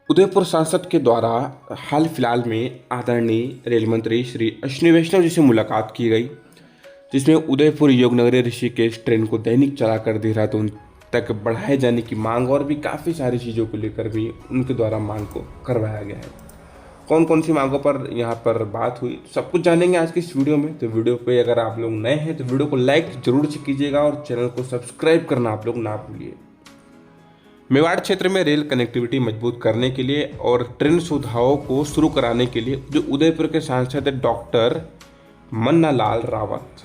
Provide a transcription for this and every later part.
उदयपुर सांसद के द्वारा हाल फिलहाल में आदरणीय रेल मंत्री श्री अश्विनी वैष्णव जी से मुलाकात की गई, जिसमें उदयपुर योगनगरी ऋषिकेश ट्रेन को दैनिक चलाकर देहरादून तक बढ़ाए जाने की मांग और भी काफ़ी सारी चीज़ों को लेकर भी उनके द्वारा मांग को करवाया गया है। कौन कौन सी मांगों पर यहाँ पर बात हुई, सब कुछ जानेंगे आज की इस वीडियो में। तो वीडियो पे अगर आप लोग नए हैं तो वीडियो को लाइक जरूर से कीजिएगा और चैनल को सब्सक्राइब करना आप लोग ना भूलिए। मेवाड़ क्षेत्र में रेल कनेक्टिविटी मजबूत करने के लिए और ट्रेन सुविधाओं को शुरू कराने के लिए जो उदयपुर के सांसद डॉक्टर मन्ना लाल रावत,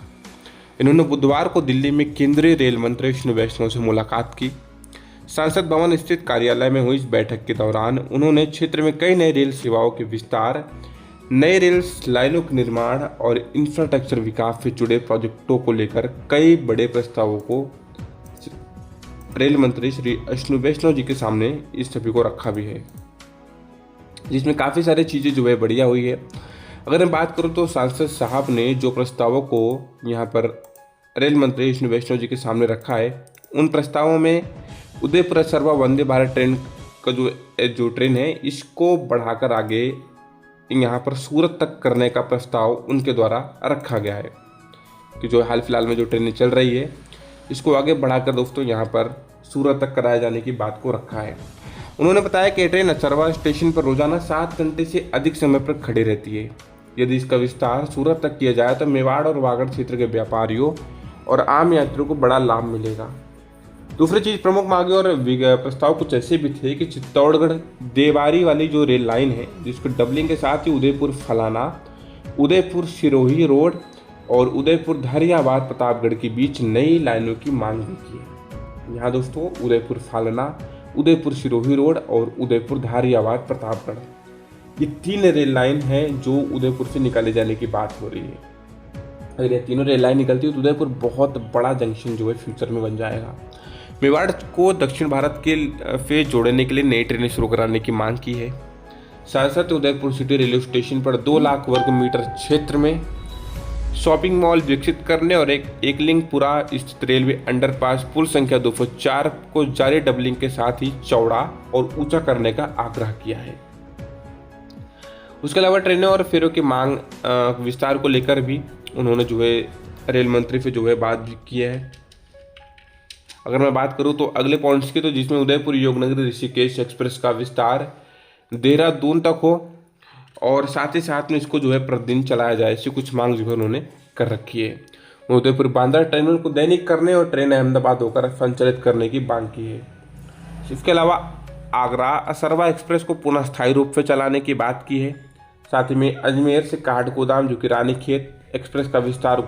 इन्होंने बुधवार को दिल्ली में केंद्रीय रेल मंत्री अश्विनी वैष्णव से मुलाकात की। सांसद भवन स्थित कार्यालय में हुई इस बैठक के दौरान उन्होंने क्षेत्र में कई नई रेल सेवाओं के विस्तार, नए रेल लाइनों के निर्माण और इंफ्रास्ट्रक्चर विकास से जुड़े प्रोजेक्टों को लेकर कई बड़े प्रस्तावों को रेल मंत्री श्री अश्विनी वैष्णव जी के सामने इस सभी को रखा भी है, जिसमें काफ़ी सारी चीज़ें जो है बढ़िया हुई है। अगर मैं बात करूं तो सांसद साहब ने जो प्रस्तावों को यहाँ पर रेल मंत्री अश्विनी वैष्णव जी के सामने रखा है, उन प्रस्तावों में उदयपुर सरवा वंदे भारत ट्रेन का जो ट्रेन है इसको बढ़ाकर आगे यहाँ पर सूरत तक करने का प्रस्ताव उनके द्वारा रखा गया है कि जो हाल फिलहाल में जो ट्रेनें चल रही है इसको आगे बढ़ाकर दोस्तों यहाँ पर सूरत तक कराए जाने की बात को रखा है। उन्होंने बताया कि ट्रेन अचरवा स्टेशन पर रोजाना 7 घंटे से अधिक समय पर खड़ी रहती है। यदि इसका विस्तार सूरत तक किया जाए तो मेवाड़ और वागड़ क्षेत्र के व्यापारियों और आम यात्रियों को बड़ा लाभ मिलेगा। दूसरी चीज, प्रमुख मांगे और प्रस्ताव कुछ ऐसे भी थे कि चित्तौड़गढ़ देवारी वाली जो रेल लाइन है जिसको डबलिंग के साथ ही उदयपुर फलाना, उदयपुर सिरोही रोड और उदयपुर धारियाबाद प्रतापगढ़ के बीच नई लाइनों की मांग भी की है। यहाँ दोस्तों उदयपुर फालना, उदयपुर सिरोही रोड और उदयपुर धारियाबाद प्रतापगढ़, ये 3 रेल लाइन है जो उदयपुर से निकाले जाने की बात हो रही है। अगर ये तीनों रेल लाइन निकलती है तो उदयपुर बहुत बड़ा जंक्शन जो है फ्यूचर में बन जाएगा। मेवाड़ को दक्षिण भारत के से जोड़ने के लिए नई ट्रेनें शुरू कराने की मांग की है। सांसद उदयपुर सिटी रेलवे स्टेशन पर 2 लाख वर्ग मीटर क्षेत्र में शॉपिंग मॉल विकसित करने और एक लिंकपुरा स्थित रेलवे अंडरपास पुल संख्या 204 को जारी डबलिंग के साथ ही चौड़ा और ऊंचा करने का आग्रह किया है। उसके अलावा ट्रेनों और फेरों की मांग विस्तार को लेकर भी उन्होंने जो है रेल मंत्री से जो है बात भी की है। अगर मैं बात करूं तो अगले पॉइंट्स की, तो जिसमें उदयपुर योगनगरी ऋषिकेश एक्सप्रेस का विस्तार देहरादून तक हो और साथ ही साथ में इसको जो है प्रतिदिन चलाया जाए, ऐसी कुछ मांग जो है उन्होंने कर रखी है। उदयपुर बांद्रा टर्मिनल को दैनिक करने और ट्रेन अहमदाबाद होकर संचालित करने की मांग की है। इसके अलावा आगरा असरवा एक्सप्रेस को पुनः स्थायी रूप से चलाने की बात की है। साथ ही में अजमेर से काठगोदाम जो कि रानीखेत एक्सप्रेस का विस्तार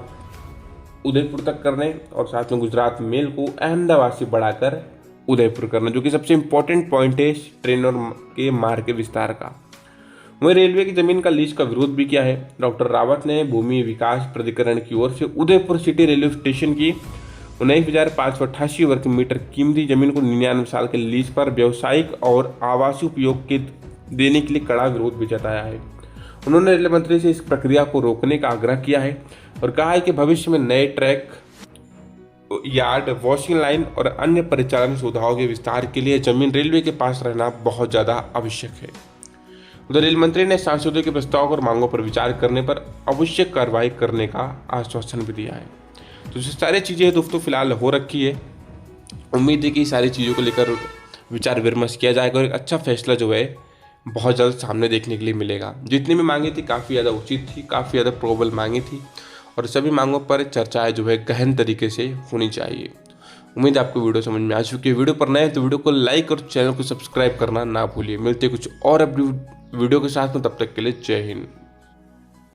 उदयपुर तक करने और साथ में गुजरात मेल को अहमदाबाद से बढ़ाकर उदयपुर करना, जो कि सबसे इम्पोर्टेंट पॉइंट है ट्रेन और के मार्ग के विस्तार का। वहीं रेलवे की जमीन का लीज का विरोध भी किया है। डॉक्टर रावत ने भूमि विकास प्राधिकरण की ओर से उदयपुर सिटी रेलवे स्टेशन की 19,588 वर्ग मीटर कीमती जमीन को 99 साल के लीज पर व्यावसायिक और आवासीय उपयोग के देने के लिए कड़ा विरोध भी जताया है। उन्होंने रेल मंत्री से इस प्रक्रिया को रोकने का आग्रह किया है और कहा है कि भविष्य में नए ट्रैक, यार्ड, वॉशिंग लाइन और अन्य परिचालन सुविधाओं के विस्तार के लिए जमीन रेलवे के पास रहना बहुत ज़्यादा आवश्यक है। उधर रेल मंत्री ने सांसदों के प्रस्ताव और मांगों पर विचार करने पर आवश्यक कार्रवाई करने का आश्वासन भी दिया है। तो जो सारी चीज़ें दोस्तों फिलहाल हो रखी है, उम्मीद है कि सारी चीज़ों को लेकर विचार विमर्श किया जाएगा और एक अच्छा फैसला जो है बहुत जल्द सामने देखने के लिए मिलेगा। जितनी भी मांगे थी काफ़ी ज़्यादा उचित थी, काफ़ी ज़्यादा प्रोबेबल मांगी थी और सभी मांगों पर चर्चाएं जो है गहन तरीके से होनी चाहिए। उम्मीद है आपको वीडियो समझ में आ चुकी है। वीडियो पर नए हैं तो वीडियो को लाइक और चैनल को सब्सक्राइब करना ना भूलिए। मिलते कुछ और वीडियो के साथ में, तब तक के लिए जय हिंद।